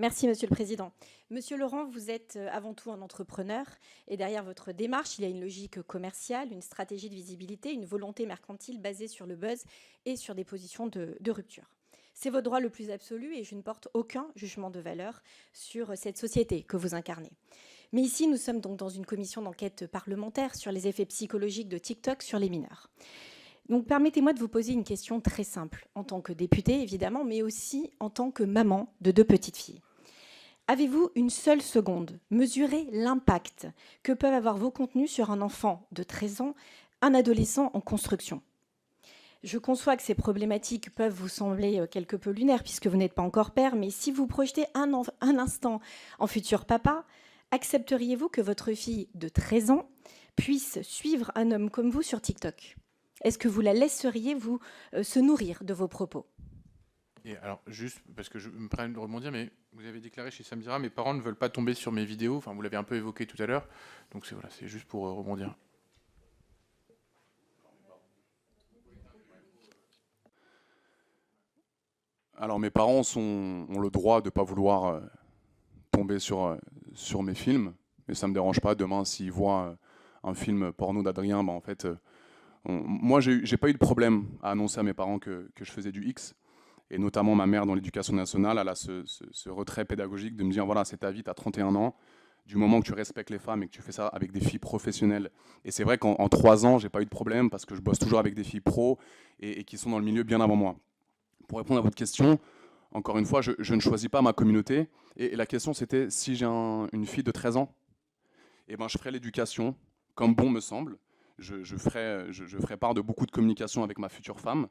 Merci, Monsieur le Président. Monsieur Laurent, vous êtes avant tout un entrepreneur et derrière votre démarche, il y a une logique commerciale, une stratégie de visibilité, une volonté mercantile basée sur le buzz et sur des positions de rupture. C'est votre droit le plus absolu et je ne porte aucun jugement de valeur sur cette société que vous incarnez. Mais ici, nous sommes donc dans une commission d'enquête parlementaire sur les effets psychologiques de TikTok sur les mineurs. Donc permettez-moi de vous poser une question très simple, en tant que députée évidemment, mais aussi en tant que maman de 2 petites filles. Avez-vous une seule seconde mesuré l'impact que peuvent avoir vos contenus sur un enfant de 13 ans, un adolescent en construction? Je conçois que ces problématiques peuvent vous sembler quelque peu lunaires puisque vous n'êtes pas encore père, mais si vous projetez un instant en futur papa, accepteriez-vous que votre fille de 13 ans puisse suivre un homme comme vous sur TikTok? Est-ce que vous la laisseriez vous se nourrir de vos propos? Et alors, juste parce que je me permets de rebondir, mais vous avez déclaré chez Samira, mes parents ne veulent pas tomber sur mes vidéos. Enfin, vous l'avez un peu évoqué tout à l'heure. Donc c'est voilà, c'est juste pour rebondir. Alors mes parents ont le droit de ne pas vouloir tomber sur mes films, mais ça ne me dérange pas. Demain, s'ils voient un film porno d'Adrien, en fait, moi, j'ai pas eu de problème à annoncer à mes parents que je faisais du X. Et notamment ma mère dans l'éducation nationale, elle a ce retrait pédagogique de me dire, voilà, c'est ta vie, tu as 31 ans, du moment que tu respectes les femmes et que tu fais ça avec des filles professionnelles. Et c'est vrai qu'en 3 ans, j'ai pas eu de problème parce que je bosse toujours avec des filles pros et qui sont dans le milieu bien avant moi. Pour répondre à votre question, encore une fois, je ne choisis pas ma communauté. Et la question, c'était si j'ai une fille de 13 ans, eh ben, je ferai l'éducation comme bon me semble. Je ferai part de beaucoup de communication avec ma future femme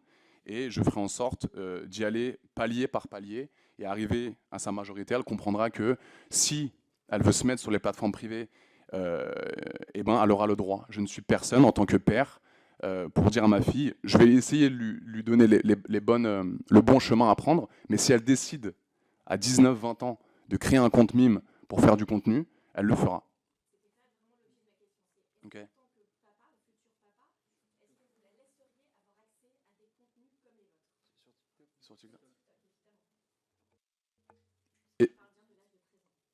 et je ferai en sorte d'y aller palier par palier et arriver à sa majorité. Elle comprendra que si elle veut se mettre sur les plateformes privées, eh ben, elle aura le droit. Je ne suis personne en tant que père pour dire à ma fille, je vais essayer de lui donner le bon chemin à prendre, mais si elle décide à 19-20 ans de créer un compte mime pour faire du contenu, elle le fera. Okay.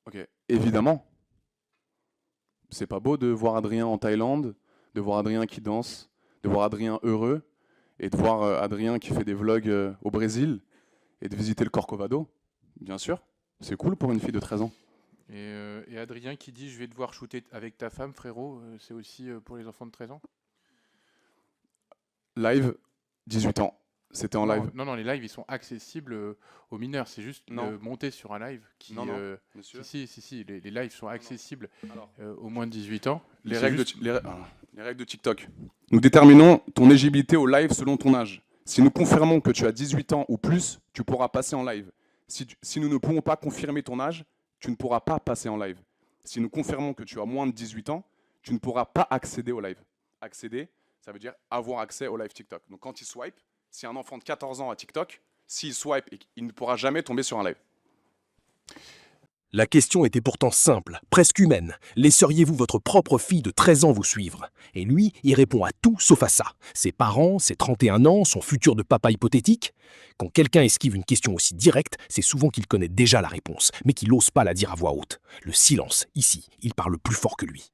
Ok, évidemment. C'est pas beau de voir Adrien en Thaïlande, de voir Adrien qui danse, de voir Adrien heureux, et de voir Adrien qui fait des vlogs au Brésil, et de visiter le Corcovado. Bien sûr, c'est cool pour une fille de 13 ans. Et Adrien qui dit, je vais devoir shooter avec ta femme, frérot, c'est aussi pour les enfants de 13 ans? Live, 18 ans. C'était en live. Non, les lives, ils sont accessibles aux mineurs. C'est juste monter sur un live qui... Non, monsieur. Si, les lives sont accessibles aux moins de 18 ans. Les règles de TikTok. Nous déterminons ton éligibilité au live selon ton âge. Si nous confirmons que tu as 18 ans ou plus, tu pourras passer en live. Si nous ne pouvons pas confirmer ton âge, tu ne pourras pas passer en live. Si nous confirmons que tu as moins de 18 ans, tu ne pourras pas accéder au live. Accéder, ça veut dire avoir accès au live TikTok. Donc quand il swipe, si un enfant de 14 ans a TikTok, s'il swipe, il ne pourra jamais tomber sur un live. La question était pourtant simple, presque humaine. Laisseriez-vous votre propre fille de 13 ans vous suivre? Et lui, il répond à tout sauf à ça. Ses parents, ses 31 ans, son futur de papa hypothétique? Quand quelqu'un esquive une question aussi directe, c'est souvent qu'il connaît déjà la réponse, mais qu'il n'ose pas la dire à voix haute. Le silence, ici, il parle plus fort que lui.